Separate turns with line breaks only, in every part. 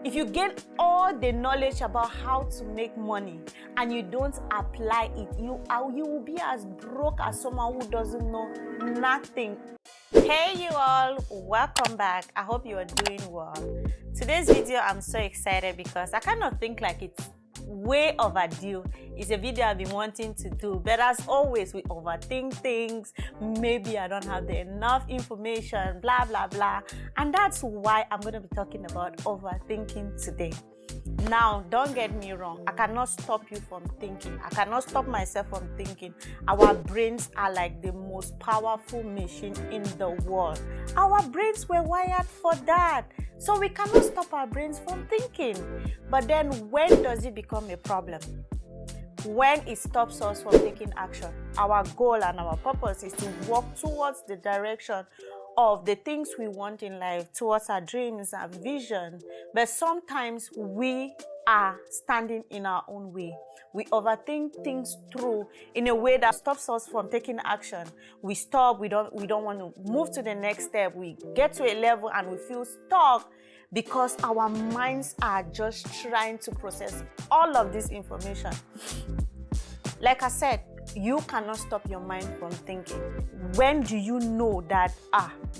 If you gain all the knowledge about how to make money and you don't apply it, you will be as broke as someone who doesn't know nothing. Hey you all, welcome back. I hope you are doing well. Today's video I'm so excited because I kind of think like it's way overdue. It's a video I've been wanting to do, but as always we overthink things. Maybe I don't have enough information, blah blah blah, and that's why I'm going to be talking about overthinking today. Now, don't get me wrong, I cannot stop you from thinking. I cannot stop myself from thinking. Our brains are like the most powerful machine in the world. Our brains were wired for that. So we cannot stop our brains from thinking. But then when does it become a problem? When it stops us from taking action. Our goal and our purpose is to walk towards the direction of the things we want in life, towards our dreams and vision. But sometimes we are standing in our own way. We overthink things through in a way that stops us from taking action. We stop, we don't want to move to the next step. We get to a level and we feel stuck because our minds are just trying to process all of this information. Like I said, you cannot stop your mind from thinking. When do you know that,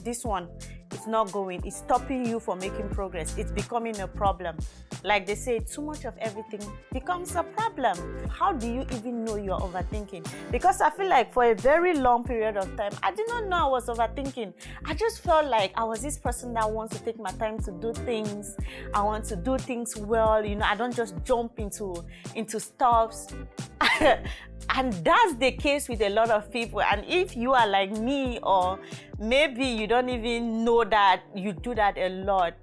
this one is not going, it's stopping you from making progress, it's becoming a problem? Like they say, too much of everything becomes a problem. How do you even know you're overthinking? Because I feel like for a very long period of time, I did not know I was overthinking. I just felt like I was this person that wants to take my time to do things. I want to do things well, I don't just jump into stuffs. And that's the case with a lot of people. And if you are like me, or maybe you don't even know that you do that a lot,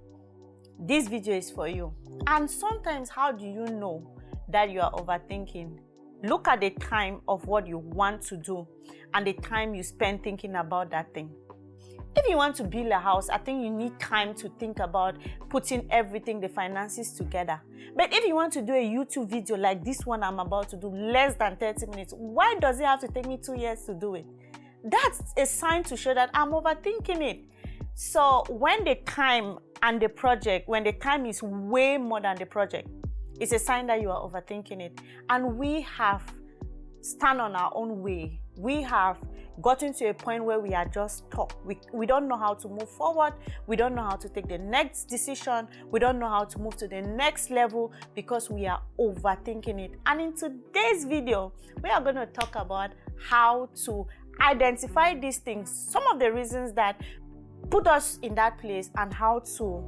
this video is for you. And sometimes, how do you know that you are overthinking? Look at the time of what you want to do and the time you spend thinking about that thing. If you want to build a house, I think you need time to think about putting everything, the finances together. But if you want to do a YouTube video like this one I'm about to do, less than 30 minutes, why does it have to take me 2 years to do it? That's a sign to show that I'm overthinking it. So when the time and the project, when the time is way more than the project, it's a sign that you are overthinking it. And we have stand on our own way. We have gotten to a point where we are just stuck. We don't know how to move forward. We don't know how to take the next decision. We don't know how to move to the next level because we are overthinking it. And in today's video, we are going to talk about how to identify these things, some of the reasons that put us in that place, and how to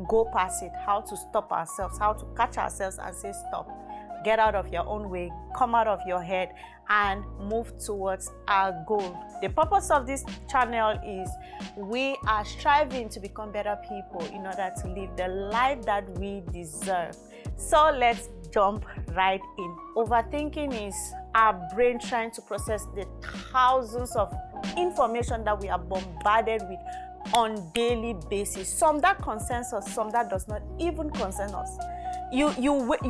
go past it, how to stop ourselves, how to catch ourselves and say stop. Get out of your own way, come out of your head, and move towards our goal. The purpose of this channel is we are striving to become better people in order to live the life that we deserve. So let's jump right in. Overthinking is our brain trying to process the thousands of information that we are bombarded with on daily basis. Some that concerns us, some that does not even concern us. You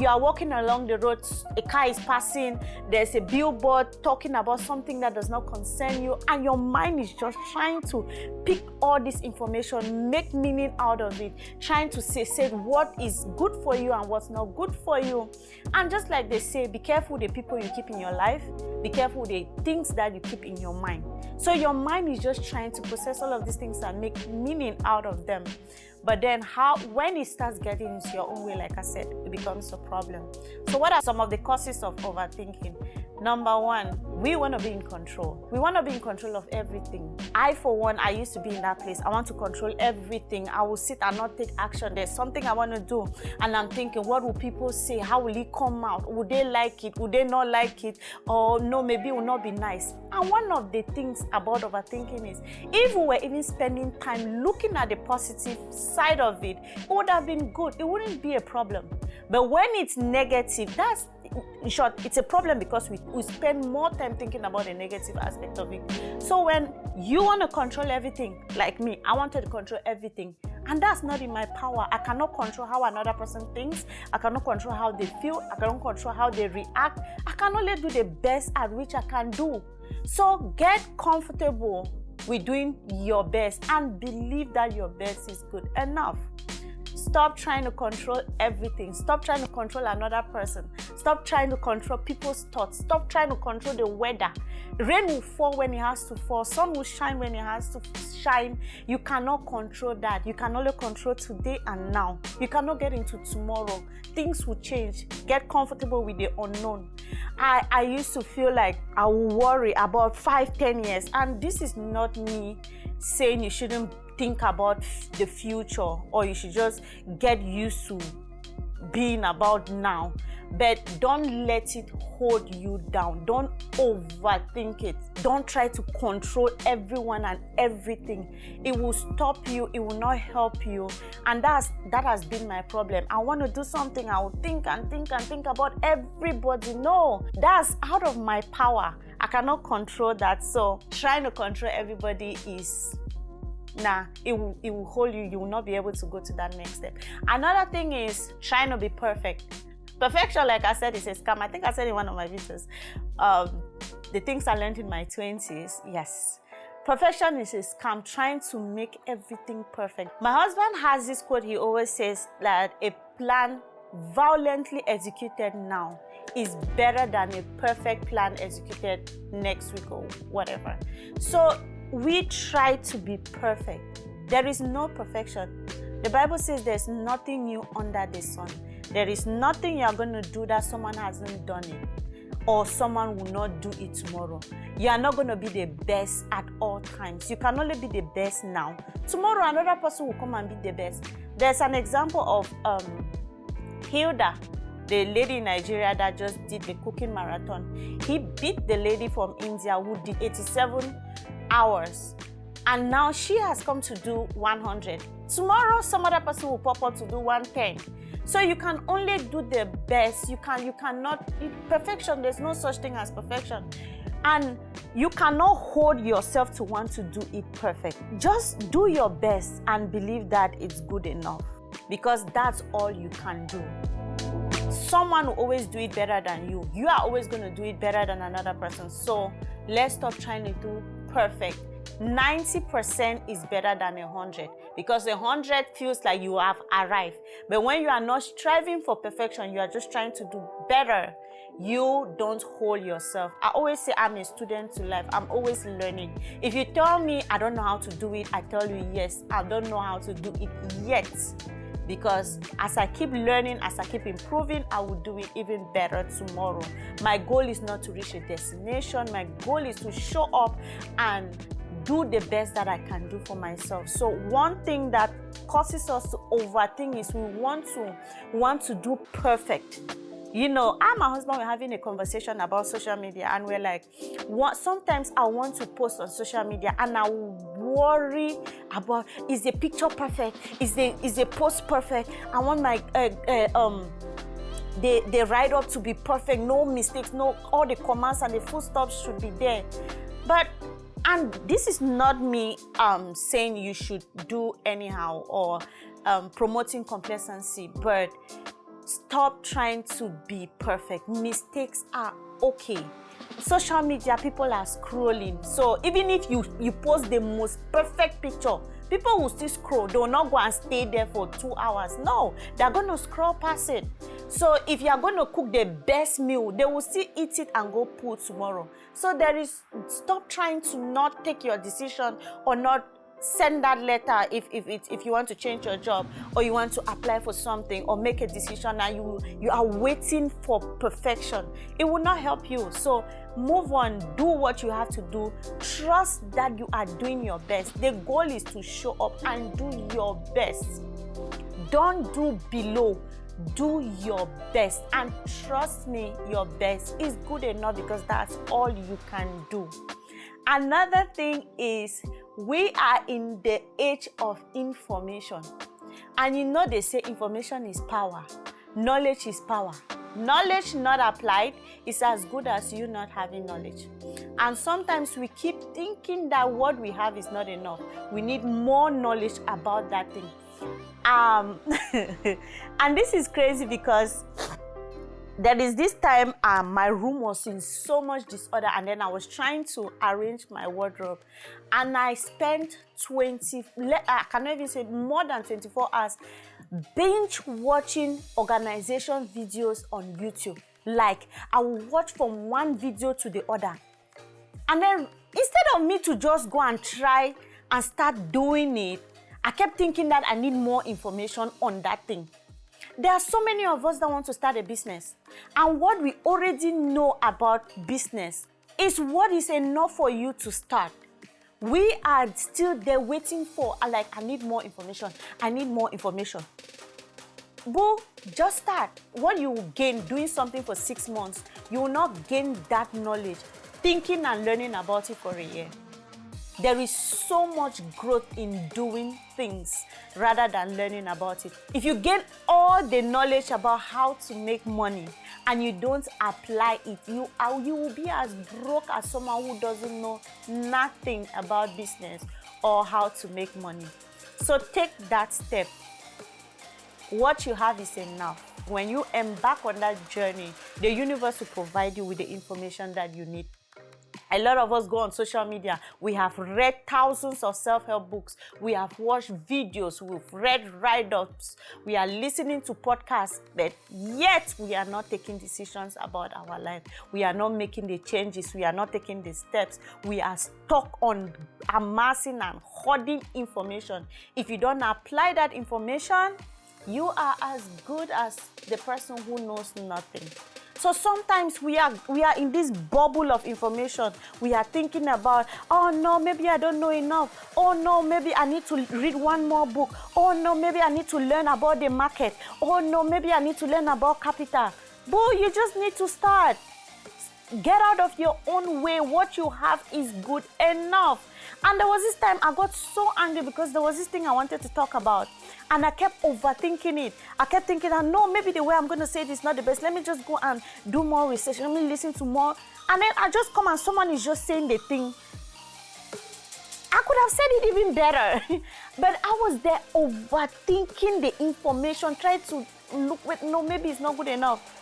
are walking along the road, a car is passing, there's a billboard talking about something that does not concern you, and your mind is just trying to pick all this information, make meaning out of it, trying to say what is good for you and what's not good for you. And just like they say, be careful the people you keep in your life, be careful the things that you keep in your mind. So your mind is just trying to process all of these things and make meaning out of them. But then when it starts getting into your own way, like I said, it becomes a problem. So what are some of the causes of overthinking? Number one, we want to be in control. We want to be in control of everything. For one, I used to be in that place. I want to control everything. I will sit and not take action. There's something I want to do, and I'm thinking, what will people say? How will it come out? Would they like it? Would they not like it? Or no, maybe it will not be nice. And one of the things about overthinking is, if we were even spending time looking at the positive side of it, it would have been good. It wouldn't be a problem. But when it's negative, in short, it's a problem because we spend more time thinking about the negative aspect of it. So when you want to control everything, like me, I wanted to control everything. And that's not in my power. I cannot control how another person thinks. I cannot control how they feel. I cannot control how they react. I can only do the best at which I can do. So get comfortable with doing your best and believe that your best is good enough. Stop trying to control everything. Stop trying to control another person. Stop trying to control people's thoughts. Stop trying to control the weather. Rain will fall when it has to fall. Sun will shine when it has to shine. You cannot control that. You can only control today and now. You cannot get into tomorrow. Things will change. Get comfortable with the unknown. I used to feel like I will worry about 5-10 years, and this is not me saying you shouldn't think about the future or you should just get used to being about now, but don't let it hold you down. Don't overthink it. Don't try to control everyone and everything. It will stop you. It will not help you, and that has been my problem. I want to do something, I will think and think and think about everybody. No, that's out of my power. I cannot control that. So trying to control everybody is it will hold you. You will not be able to go to that next step. Another thing is trying to be perfect. Perfection, like I said, is a scam. I think I said in one of my videos, the things I learned in my 20s, yes. Perfection is a scam, trying to make everything perfect. My husband has this quote. He always says that a plan violently executed now is better than a perfect plan executed next week or whatever. So we try to be perfect. There is no perfection. The Bible says there's nothing new under the sun. There is nothing you're going to do that someone hasn't done it, or someone will not do it tomorrow. You are not going to be the best at all times. You can only be the best now. Tomorrow, another person will come and be the best. There's an example of Hilda, the lady in Nigeria that just did the cooking marathon. He beat the lady from India who did 87 hours, and now she has come to do 100. Tomorrow, some other person will pop up to do 110. So you can only do the best. You cannot perfection. There's no such thing as perfection, and you cannot hold yourself to want to do it perfect. Just do your best and believe that it's good enough, because that's all you can do. Someone will always do it better than you. You are always going to do it better than another person. So let's stop trying to do perfect. 90% is better than 100, because 100 feels like you have arrived. But when you are not striving for perfection, you are just trying to do better, you don't hold yourself. I always say I'm a student to life. I'm always learning. If you tell me I don't know how to do it, I tell you yes, I don't know how to do it yet. Because as I keep learning, as I keep improving, I will do it even better tomorrow. My goal is not to reach a destination. My goal is to show up and do the best that I can do for myself. So one thing that causes us to overthink is we want to do perfect. You know, I and my husband were having a conversation about social media, and we're like, sometimes I want to post on social media and I worry about, is the picture perfect? Is the post perfect? I want my the write-up to be perfect, no mistakes, no, all the commas and the full stops should be there. And this is not me saying you should do anyhow or promoting complacency, but stop trying to be perfect. Mistakes are okay. Social media, people are scrolling. So even if you post the most perfect picture, people will still scroll. They will not go and stay there for 2 hours. No, they're going to scroll past it. So if you are going to cook the best meal, they will still eat it and go poo tomorrow. So stop trying to not take your decision or not send that letter if you want to change your job or you want to apply for something or make a decision and you are waiting for perfection. It will not help you. So move on, do what you have to do. Trust that you are doing your best. The goal is to show up and do your best. Don't do below. Do your best, and trust me, your best is good enough because that's all you can do. Another thing is, we are in the age of information, and you know they say information is power, knowledge is power. Knowledge not applied is as good as you not having knowledge. And sometimes we keep thinking that what we have is not enough. We need more knowledge about that thing. And this is crazy because there is this time my room was in so much disorder, and then I was trying to arrange my wardrobe, and I spent I cannot even say more than 24 hours binge watching organization videos on YouTube. Like, I will watch from one video to the other. And then instead of me to just go and try and start doing it, I kept thinking that I need more information on that thing. There are so many of us that want to start a business. And what we already know about business is what is enough for you to start. We are still there waiting for, like, I need more information. I need more information. Boo, just start. What you will gain doing something for 6 months, you will not gain that knowledge thinking and learning about it for a year. There is so much growth in doing things rather than learning about it. If you gain all the knowledge about how to make money and you don't apply it, you will be as broke as someone who doesn't know nothing about business or how to make money. So take that step. What you have is enough. When you embark on that journey, the universe will provide you with the information that you need. A lot of us go on social media. We have read thousands of self-help books. We have watched videos. We've read write-ups. We are listening to podcasts, but yet we are not taking decisions about our life. We are not making the changes. We are not taking the steps. We are stuck on amassing and hoarding information. If you don't apply that information, you are as good as the person who knows nothing. So sometimes we are in this bubble of information. We are thinking about, oh no, maybe I don't know enough. Oh no, maybe I need to read one more book. Oh no, maybe I need to learn about the market. Oh no, maybe I need to learn about capital. Boo, you just need to start. Get out of your own way. What you have is good enough. And there was this time I got so angry because there was this thing I wanted to talk about. And I kept overthinking it. I kept thinking, no, maybe the way I'm going to say it is not the best. Let me just go and do more research. Let me listen to more. And then I just come and someone is just saying the thing. I could have said it even better. But I was there overthinking the information, trying to look, wait, no, maybe it's not good enough.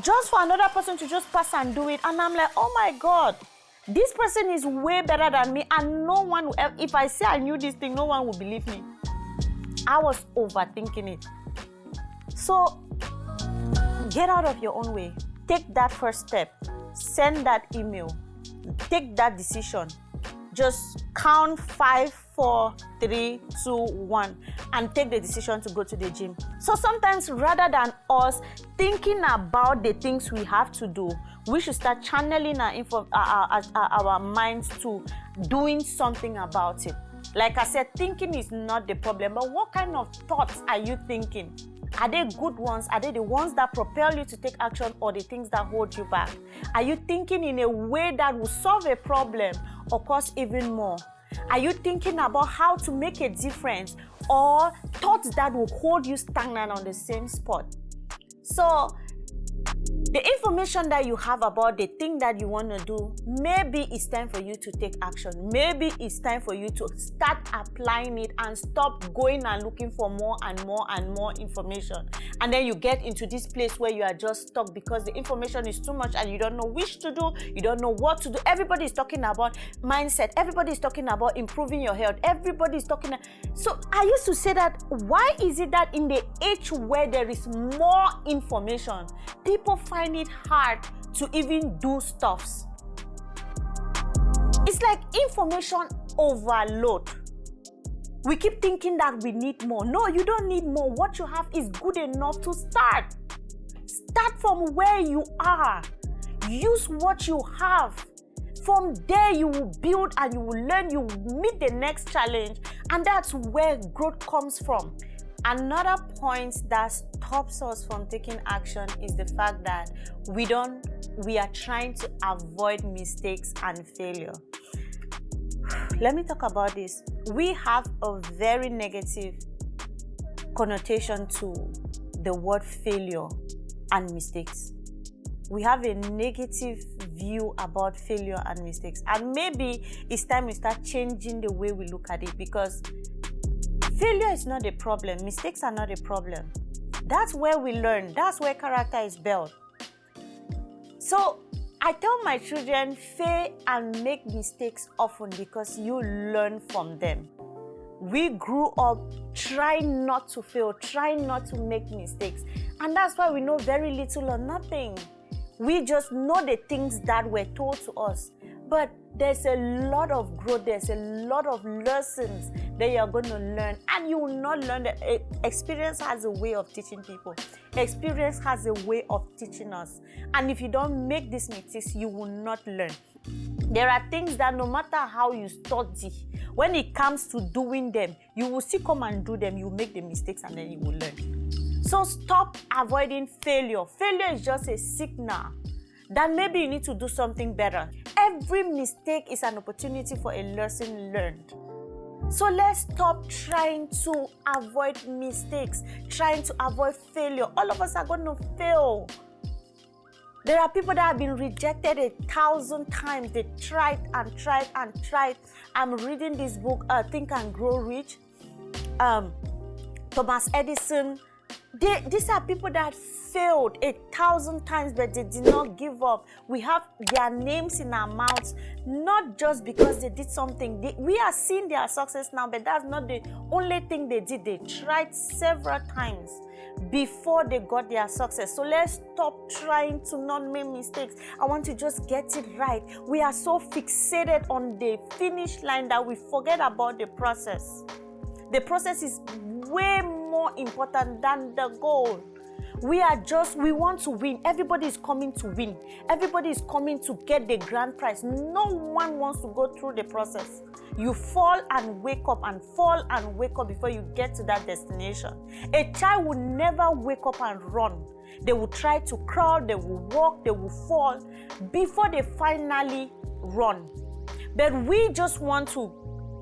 Just for another person to just pass and do it. And I'm like, oh my God, this person is way better than me. And no one will, if I say I knew this thing, no one will believe me. I was overthinking it. So get out of your own way. Take that first step. Send that email. Take that decision. Just count 5, 4, 3, 2, 1 and take the decision to go to the gym. So sometimes rather than us thinking about the things we have to do, we should start channeling our minds to doing something about it. Like I said, thinking is not the problem, but what kind of thoughts are you thinking? Are they good ones? Are they the ones that propel you to take action or the things that hold you back? Are you thinking in a way that will solve a problem or cause even more? Are you thinking about how to make a difference or thoughts that will hold you stagnant on the same spot? So the information that you have about the thing that you want to do, maybe it's time for you to take action. Maybe it's time for you to start applying it and stop going and looking for more and more and more information. And then you get into this place where you are just stuck because the information is too much and you don't know which to do, you don't know what to do. Everybody is talking about mindset. Everybody is talking about improving your health. Everybody is talking. So I used to say that, why is it that in the age where there is more information, people find it hard to even do stuffs? It's like information overload. We keep thinking that we need more. No, you don't need more. What you have is good enough to start. Start from where you are. Use what you have. From there, you will build and you will learn. You will meet the next challenge. And that's where growth comes from. Another point that stops us from taking action is the fact that we are trying to avoid mistakes and failure. Let me talk about this. We have a very negative connotation to the word failure and mistakes. We have a negative view about failure and mistakes. And maybe it's time we start changing the way we look at it, because failure is not a problem. Mistakes are not a problem. That's where we learn. That's where character is built. So I tell my children, fail and make mistakes often because you learn from them. we grew up trying not to fail, trying not to make mistakes. And that's why we know very little or nothing. We just know the things that were told to us. But there's a lot of growth, there's a lot of lessons that you're going to learn. And you will not learn that. Experience has a way of teaching people. Experience has a way of teaching us. And if you don't make these mistakes, you will not learn. There are things that no matter how you study, when it comes to doing them, you will still come and do them, you will make the mistakes, and then you will learn. So stop avoiding failure. Failure is just a signal that maybe you need to do something better. Every mistake is an opportunity for a lesson learned. So let's stop trying to avoid mistakes, trying to avoid failure. All of us are going to fail. There are people that have been rejected 1,000 times. They tried and tried and tried. I'm reading this book, Think and Grow Rich. Thomas Edison. These are people that failed 1,000 times, but they did not give up. We have their names in our mouths, not just because they did something. We are seeing their success now, but that's not the only thing they did. They tried several times before they got their success. So let's stop trying to not make mistakes. I want to just get it right. We are so fixated on the finish line that we forget about the process. The process is way more important than the goal. We want to win. Everybody is coming to win. Everybody is coming to get the grand prize. No one wants to go through the process. You fall and wake up and fall and wake up before you get to that destination. A child will never wake up and run. They will try to crawl, they will walk, they will fall before they finally run. But we just want to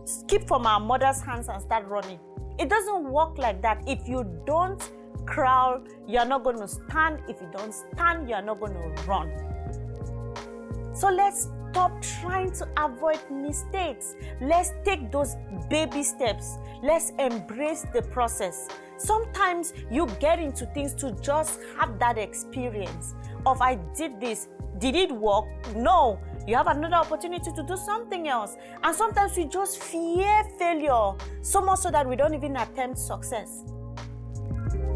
skip from our mother's hands and start running. It doesn't work like that. If you don't crawl, you're not going to stand. If you don't stand, you're not going to run. So let's stop trying to avoid mistakes. Let's take those baby steps. Let's embrace the process. Sometimes you get into things to just have that experience of, I did this. Did it work? No. You have another opportunity to do something else. And sometimes we just fear failure so much so that we don't even attempt success.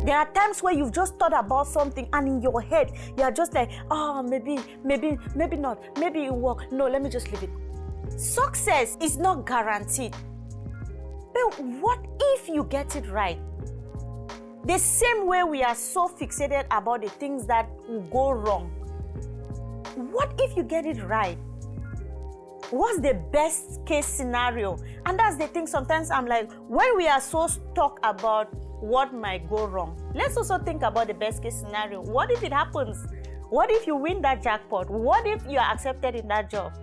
There are times where you've just thought about something and in your head, you're just like, oh, maybe not. Maybe it will work. No, let me just leave it. Success is not guaranteed. But what if you get it right? The same way we are so fixated about the things that will go wrong. What if you get it right? What's the best case scenario? And that's the thing, sometimes I'm like, when we are so stuck about what might go wrong, let's also think about the best case scenario. What if it happens? What if you win that jackpot? What if you are accepted in that job?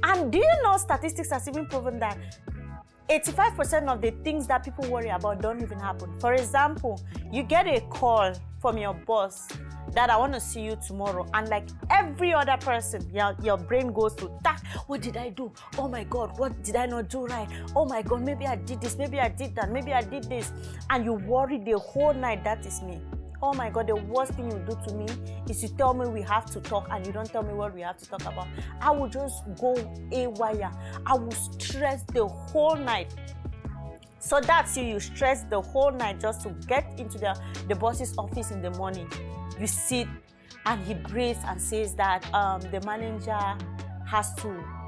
And do you know statistics has even proven that 85% of the things that people worry about don't even happen. For example, you get a call from your boss that I want to see you tomorrow, and like every other person, your brain goes to that. What did I do? Oh my God, what did I not do right? Oh my God, maybe I did this, maybe I did that, maybe I did this. And you worry the whole night. That is me. Oh my God, the worst thing you do to me is you tell me we have to talk and you don't tell me what we have to talk about. I will just go haywire. I will stress the whole night. So that's you stress the whole night just to get into the boss's office in the morning. You sit and he breathes and says that the manager has to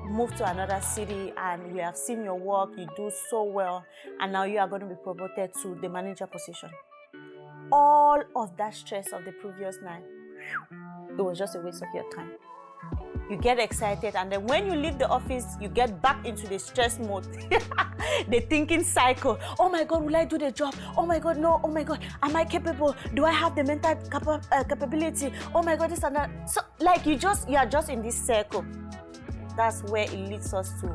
move to another city and we have seen your work, you do so well, and now you are going to be promoted to the manager position. All of that stress of the previous night, it was just a waste of your time. You get excited, and then when you leave the office, you get back into the stress mode, the thinking cycle. Oh my God, will I do the job? Oh my God, no. Oh my God, am I capable? Do I have the mental capability? Oh my God, this and that. So, like you are just in this circle. That's where it leads us to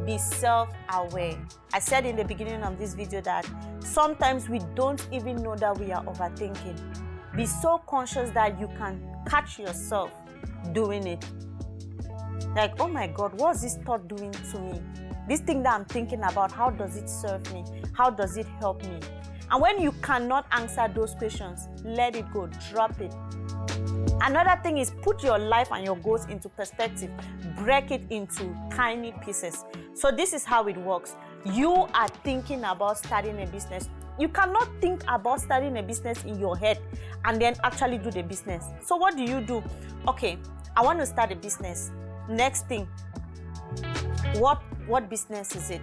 be self-aware. I said in the beginning of this video that sometimes we don't even know that we are overthinking. Be so conscious that you can catch yourself doing it. Like, oh my God, what's this thought doing to me? This thing that I'm thinking about, how does it serve me? How does it help me? And when you cannot answer those questions, let it go, drop it. Another thing is put your life and your goals into perspective. Break it into tiny pieces. So this is how it works. you are thinking about starting a business. You cannot think about starting a business in your head and then actually do the business. So what do? Okay, I want to start a business. Next thing, what business is it?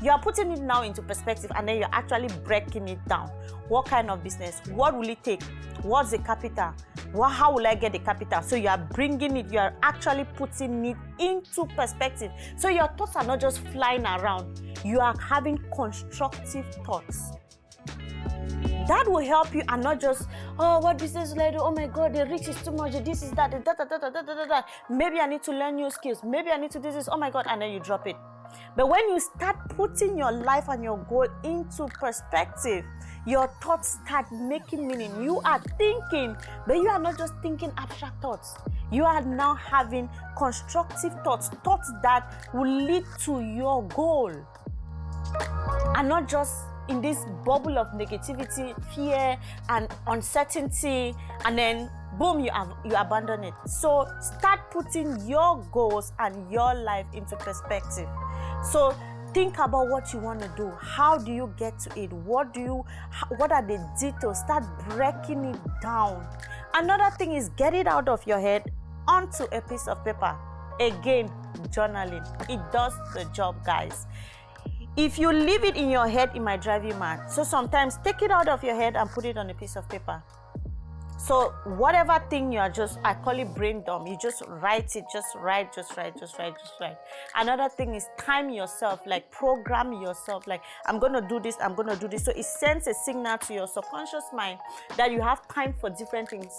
You are putting it now into perspective and then you're actually breaking it down. What kind of business? What will it take? What's the capital? How will I get the capital? So you are bringing it, you are actually putting it into perspective. So your thoughts are not just flying around. You are having constructive thoughts. That will help you, and not just, oh, what business will I do? Oh my God, the risk is too much. This is that. Maybe I need to learn new skills. Maybe I need to do this. Oh my God, and then you drop it. But when you start putting your life and your goal into perspective, your thoughts start making meaning. You are thinking, but you are not just thinking abstract thoughts. You are now having constructive thoughts, thoughts that will lead to your goal, and not just in this bubble of negativity, fear, and uncertainty, and then boom, you abandon it. So start putting your goals and your life into perspective. So think about what you want to do. How do you get to it? What are the details? Start breaking it down. Another thing is get it out of your head onto a piece of paper. Again, journaling. It does the job, guys. If you leave it in your head, it might drive you mad. So sometimes take it out of your head and put it on a piece of paper. So whatever thing you are I call it brain dump. You just write it, just write. Another thing is time yourself, like program yourself, like I'm going to do this. So it sends a signal to your subconscious mind that you have time for different things.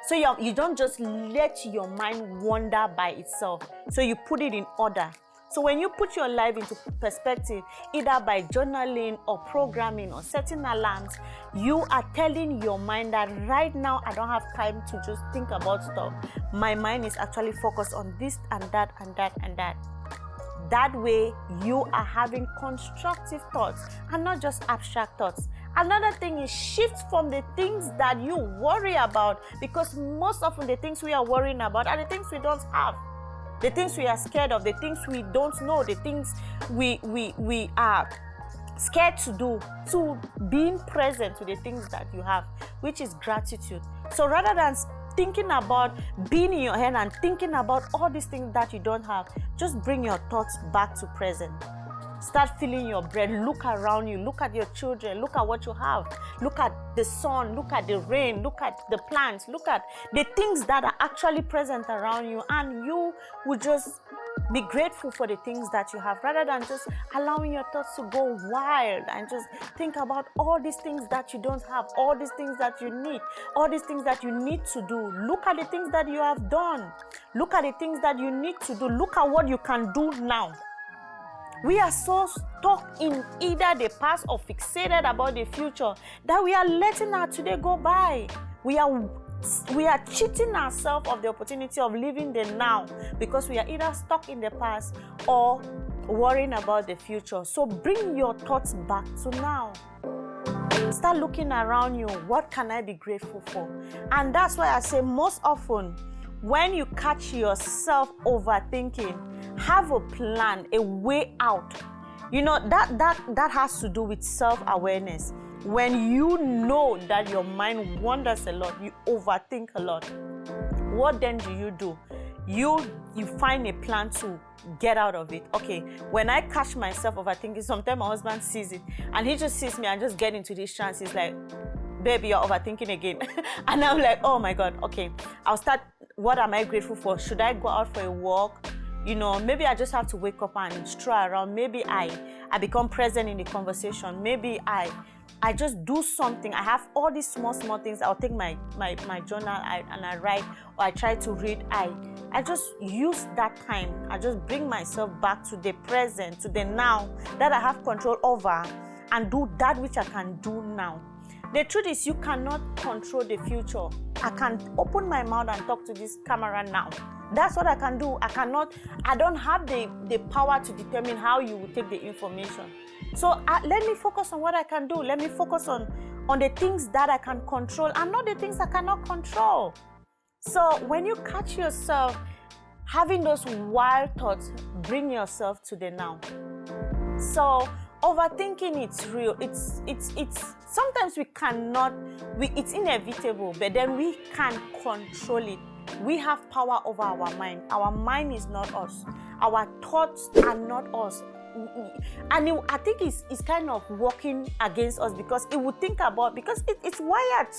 So you don't just let your mind wander by itself. So you put it in order. So when you put your life into perspective, either by journaling or programming or setting alarms, you are telling your mind that right now I don't have time to just think about stuff. My mind is actually focused on this and that and that and that. That way, you are having constructive thoughts and not just abstract thoughts. Another thing is shift from the things that you worry about, because most often the things we are worrying about are the things we don't have. The things we are scared of, the things we don't know, the things we are scared to do, to being present to the things that you have, which is gratitude. So rather than thinking about being in your head and thinking about all these things that you don't have, just bring your thoughts back to present. Start feeling your breath. Look around you. Look at your children. Look at what you have. Look at the sun. Look at the rain. Look at the plants. Look at the things that are actually present around you. And you will just be grateful for the things that you have, rather than just allowing your thoughts to go wild and just think about all these things that you don't have, all these things that you need, all these things that you need to do. Look at the things that you have done. Look at the things that you need to do. Look at what you can do now. We are so stuck in either the past or fixated about the future that we are letting our today go by. We are cheating ourselves of the opportunity of living the now, because we are either stuck in the past or worrying about the future. So bring your thoughts back to now. Start looking around you. What can I be grateful for? And that's why I say most often, when you catch yourself overthinking, have a plan, a way out. You know, that has to do with self-awareness. When you know that your mind wanders a lot, you overthink a lot, what then do? You find a plan to get out of it. Okay, when I catch myself overthinking, sometimes my husband sees it and he just sees me and just get into this trance. He's like, baby, you're overthinking again. And I'm like, oh my God, okay, I'll start. What am I grateful for? Should I go out for a walk? You know, maybe I just have to wake up and stroll around. Maybe I become present in the conversation. Maybe I just do something. I have all these small things. I'll take my journal and I write, or I try to read. I just use that time. I just bring myself back to the present, to the now that I have control over, and do that which I can do now. The truth is, you cannot control the future. I can open my mouth and talk to this camera now. That's what I can do. I don't have the power to determine how you will take the information. So let me focus on what I can do. Let me focus on the things that I can control and not the things I cannot control. So when you catch yourself having those wild thoughts, bring yourself to the now. So overthinking, it's real. It's sometimes we cannot, it's inevitable, but then we can control it. We have power over our mind. Our mind is not us. Our thoughts are not us. And I think it's kind of working against us, because it would think about, because it's wired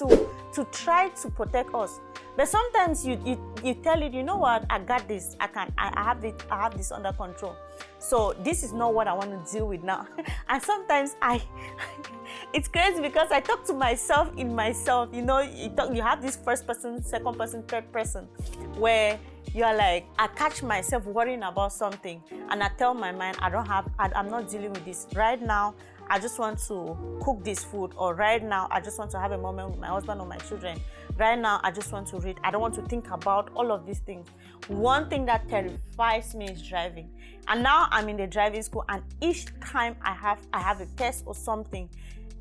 to try to protect us. But sometimes you tell it, you know what, I got this. I have this under control. So this is not what I want to deal with now. And sometimes it's crazy, because I talk to myself in myself. You know, you have this first person, second person, third person, where you're like, I catch myself worrying about something, and I tell my mind, I'm not dealing with this right now. I just want to cook this food, or right now I just want to have a moment with my husband or my children. Right now I just want to read. I don't want to think about all of these things. One thing that terrifies me is driving. And now I'm in the driving school, and each time I have a test or something,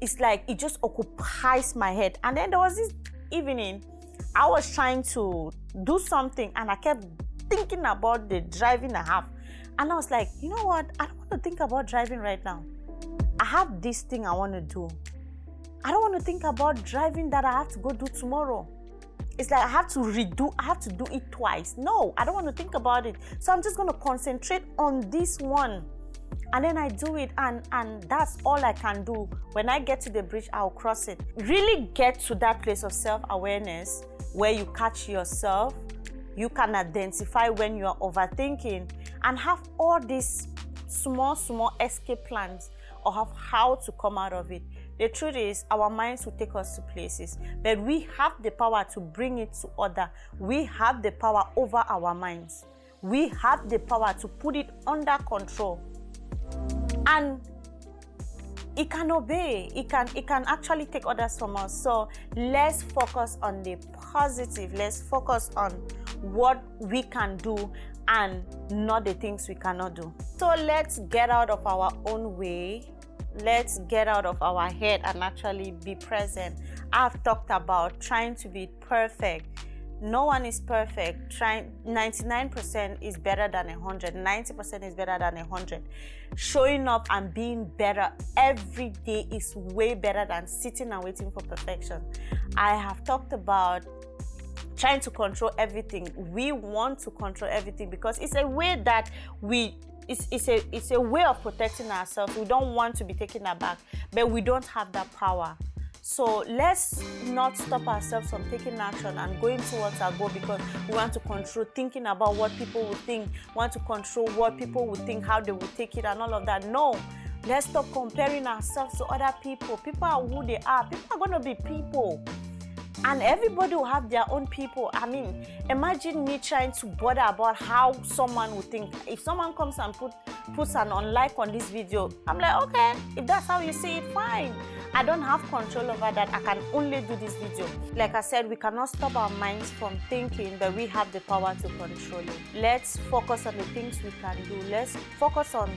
it's like it just occupies my head. And then there was this evening, I was trying to do something, and I kept thinking about the driving I have. And I was like, you know what? I don't want to think about driving right now. I have this thing I want to do. I don't want to think about driving that I have to go do tomorrow. It's like I have to do it twice. No, I don't want to think about it. So I'm just going to concentrate on this one. And then I do it, and that's all I can do. When I get to the bridge, I'll cross it. Really get to that place of self-awareness where you catch yourself. You can identify when you are overthinking, and have all these small escape plans of how to come out of it. The truth is, our minds will take us to places, but we have the power to bring it to order. We have the power over our minds. We have the power to put it under control. And it can obey. It can actually take orders from us. So let's focus on the positive. Let's focus on what we can do and not the things we cannot do. So let's get out of our own way. Let's get out of our head and actually be present. I've talked about trying to be perfect. No one is perfect. 99% is better than 100. 90% is better than 100. Showing up and being better every day is way better than sitting and waiting for perfection. I have talked about trying to control everything. We want to control everything because it's a way that it's a way of protecting ourselves. We don't want to be taken aback, but we don't have that power. So let's not stop ourselves from taking action and going towards our goal because we want to control, thinking about what people will think, want to control what people will think, how they will take it and all of that. No, let's stop comparing ourselves to other people. People are who they are. People are going to be people. And everybody will have their own people. I mean, imagine me trying to bother about how someone would think. If someone comes and puts an unlike on this video, I'm like, okay, if that's how you see it, fine. I don't have control over that. I can only do this video. Like I said, we cannot stop our minds from thinking, but we have the power to control it. Let's focus on the things we can do. Let's focus on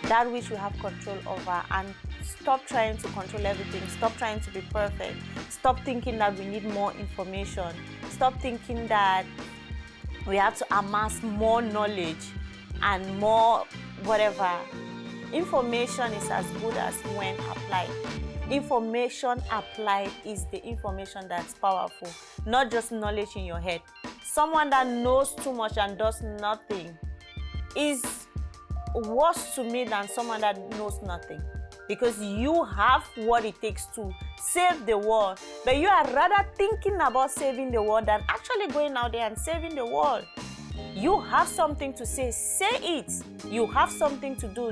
that which we have control over and stop trying to control everything. Stop trying to be perfect. Stop thinking that we need more information. Stop thinking that we have to amass more knowledge and more whatever. Information is as good as when applied. Information applied is the information that's powerful, not just knowledge in your head. Someone that knows too much and does nothing is worse to me than someone that knows nothing, because you have what it takes to save the world, but you are rather thinking about saving the world than actually going out there and saving the world. You have something to say it. You have something to do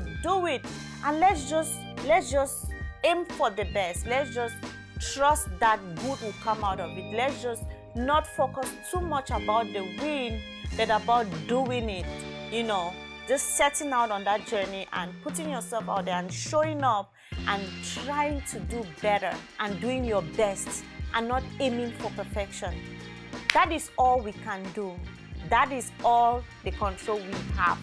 it. And let's just aim for the best. Let's just trust that good will come out of it. Let's just not focus too much about the win, but about doing it. You know, just setting out on that journey and putting yourself out there and showing up and trying to do better and doing your best and not aiming for perfection. That is all we can do. That is all the control we have.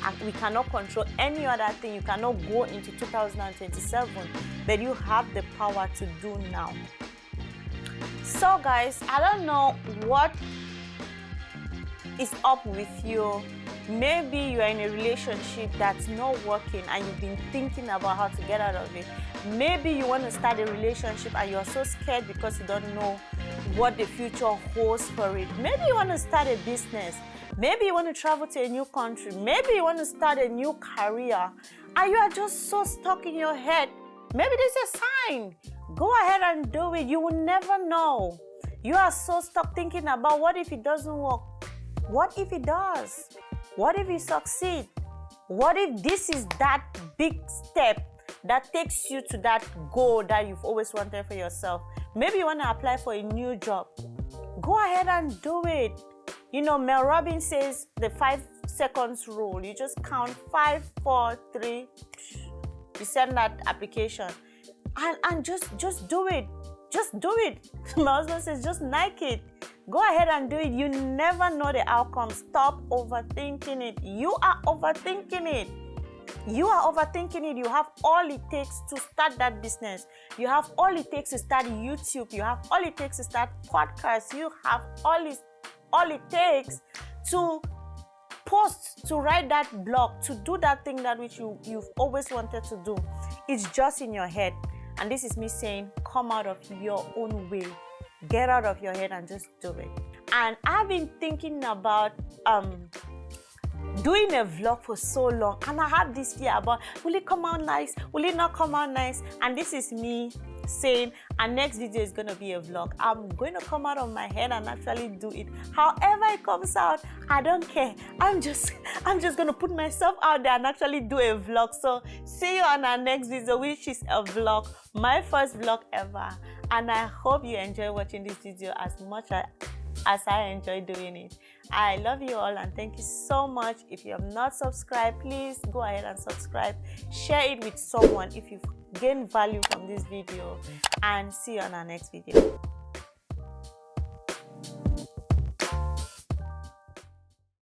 And we cannot control any other thing. You cannot go into 2027, but you have the power to do now. So guys, I don't know what is up with you. Maybe you are in a relationship that's not working and you've been thinking about how to get out of it. Maybe you want to start a relationship and you're so scared because you don't know what the future holds for it. Maybe you want to start a business. Maybe you want to travel to a new country. Maybe you want to start a new career and you are just so stuck in your head. Maybe there's a sign. Go ahead and do it. You will never know. You are so stuck thinking about what if it doesn't work? What if it does? What if you succeed? What if this is that big step that takes you to that goal that you've always wanted for yourself? Maybe you want to apply for a new job. Go ahead and do it. You know, Mel Robbins says the 5 seconds rule. You just count 5, 4, 3. You send that application. And just do it. Just do it. My husband says just like it. Go ahead and do it. You never know the outcome. Stop overthinking it. You are overthinking it. You are overthinking it. You have all it takes to start that business. You have all it takes to start YouTube. You have all it takes to start podcasts. You have all it takes to post, to write that blog, to do that thing that which you've always wanted to do. It's just in your head. And this is me saying, come out of your own way. Get out of your head and just do it. And I've been thinking about doing a vlog for so long. And I have this fear about, will it come out nice? Will it not come out nice? And this is me saying, our next video is going to be a vlog. I'm going to come out of my head and actually do it. However it comes out, I don't care. I'm just going to put myself out there and actually do a vlog. So see you on our next video, which is a vlog, my first vlog ever. And I hope you enjoy watching this video as much as I enjoy doing it. I love you all and thank you so much. If you have not subscribed, please go ahead and subscribe. Share it with someone if you've gained value from this video, and see you on our next video.